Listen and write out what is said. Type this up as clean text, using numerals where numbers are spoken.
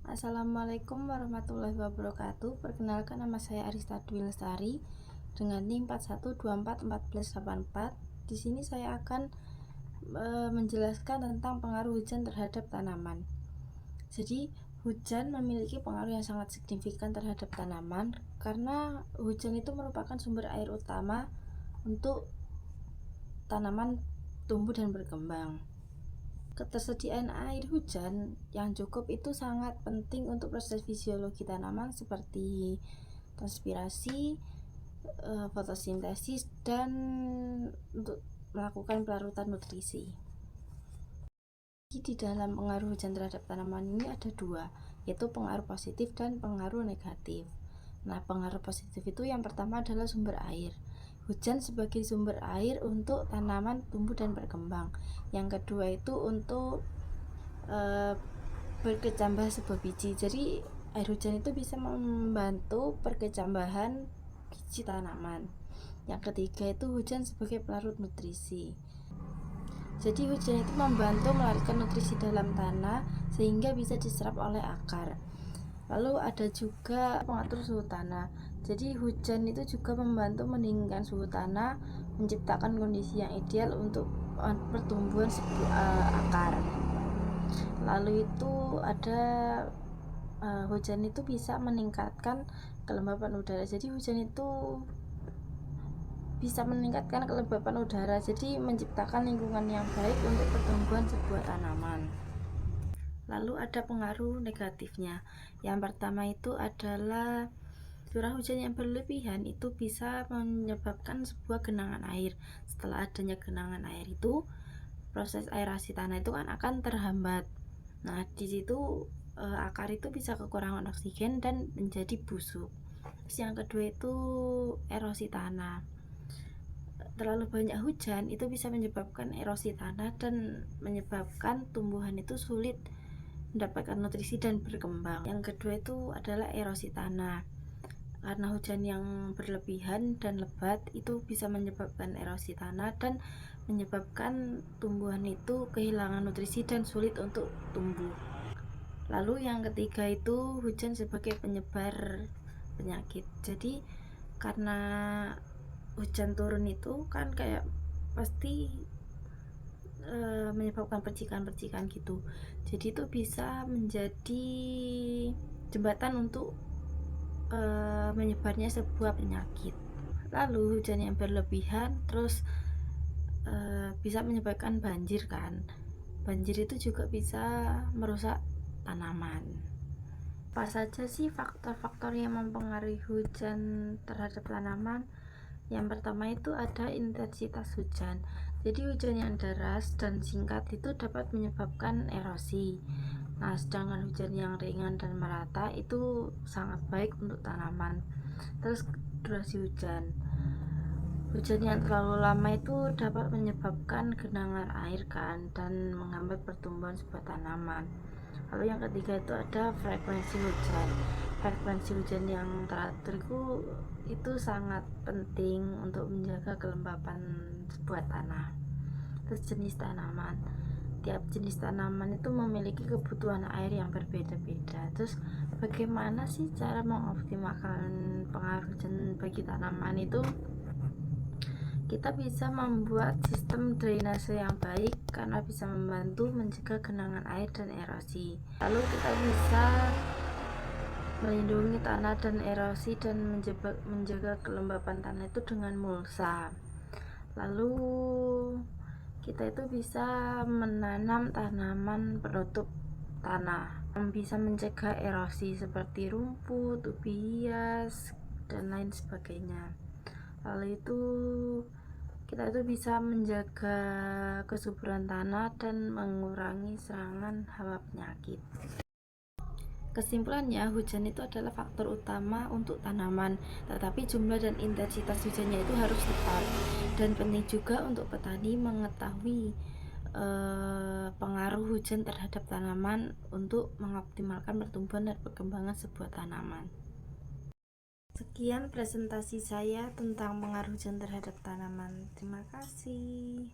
Assalamualaikum warahmatullahi wabarakatuh. Perkenalkan, nama saya Arista Dwi Lestari dengan NIM 41241484. Di sini saya akan menjelaskan tentang pengaruh hujan terhadap tanaman. Jadi, hujan memiliki pengaruh yang sangat signifikan terhadap tanaman karena hujan itu merupakan sumber air utama untuk tanaman tumbuh dan berkembang. Ketersediaan air hujan yang cukup itu sangat penting untuk proses fisiologi tanaman seperti transpirasi, fotosintesis, dan untuk melakukan pelarutan nutrisi. Di dalam pengaruh hujan terhadap tanaman ini ada dua, yaitu pengaruh positif dan pengaruh negatif. Nah, pengaruh positif itu yang pertama adalah sumber air. Hujan sebagai sumber air untuk tanaman tumbuh dan berkembang. Yang kedua itu untuk berkecambah sebuah biji. Jadi air hujan itu bisa membantu perkecambahan biji tanaman. Yang ketiga itu hujan sebagai pelarut nutrisi. Jadi hujan itu membantu melarikan nutrisi dalam tanah sehingga bisa diserap oleh akar. Lalu ada juga pengatur suhu tanah. Jadi hujan itu juga membantu meninggikan suhu tanah, menciptakan kondisi yang ideal untuk pertumbuhan sebuah akar. Lalu itu ada hujan itu bisa meningkatkan kelembapan udara. Jadi hujan itu bisa meningkatkan kelembapan udara, jadi menciptakan lingkungan yang baik untuk pertumbuhan sebuah tanaman. Lalu ada pengaruh negatifnya. Yang pertama itu adalah curah hujan yang berlebihan itu bisa menyebabkan sebuah genangan air. Setelah adanya genangan air itu, proses aerasi tanah itu kan akan terhambat. Nah, di situ akar itu bisa kekurangan oksigen dan menjadi busuk. Terus yang kedua itu erosi tanah. Terlalu banyak hujan itu bisa menyebabkan erosi tanah dan menyebabkan tumbuhan itu sulit mendapatkan nutrisi dan berkembang. Yang kedua itu adalah erosi tanah. Karena hujan yang berlebihan dan lebat itu bisa menyebabkan erosi tanah dan menyebabkan tumbuhan itu kehilangan nutrisi dan sulit untuk tumbuh. Lalu yang ketiga itu hujan sebagai penyebar penyakit. Jadi karena hujan turun itu kan kayak pasti menyebabkan percikan-percikan gitu. Jadi itu bisa menjadi jembatan untuk menyebarnya sebuah penyakit. Lalu hujan yang berlebihan terus bisa menyebabkan banjir kan. Banjir itu juga bisa merusak tanaman. Apa saja sih faktor-faktor yang mempengaruhi hujan terhadap tanaman? Yang pertama itu ada intensitas hujan. Jadi hujan yang deras dan singkat itu dapat menyebabkan erosi. Nah, sedangkan hujan yang ringan dan merata itu sangat baik untuk tanaman. Terus durasi hujan. Hujan yang terlalu lama itu dapat menyebabkan genangan air kan dan menghambat pertumbuhan sebuah tanaman. Lalu yang ketiga itu ada frekuensi hujan. Frekuensi hujan yang teratur itu sangat penting untuk menjaga kelembapan sebuah tanah. Terus jenis tanaman. Tiap jenis tanaman itu memiliki kebutuhan air yang berbeda-beda. Terus bagaimana sih cara mengoptimalkan pengaruh hujan bagi tanaman itu? Kita bisa membuat sistem drainase yang baik karena bisa membantu mencegah genangan air dan erosi. Lalu kita bisa melindungi tanah dan erosi dan menjaga kelembapan tanah itu dengan mulsa. Lalu kita itu bisa menanam tanaman penutup tanah yang bisa mencegah erosi seperti rumput, ubi hias, dan lain sebagainya. Lalu itu kita itu bisa menjaga kesuburan tanah dan mengurangi serangan hama penyakit. Kesimpulannya, hujan itu adalah faktor utama untuk tanaman, tetapi jumlah dan intensitas hujannya itu harus tepat. Dan penting juga untuk petani mengetahui pengaruh hujan terhadap tanaman untuk mengoptimalkan pertumbuhan dan perkembangan sebuah tanaman. Sekian presentasi saya tentang pengaruh hujan terhadap tanaman. Terima kasih.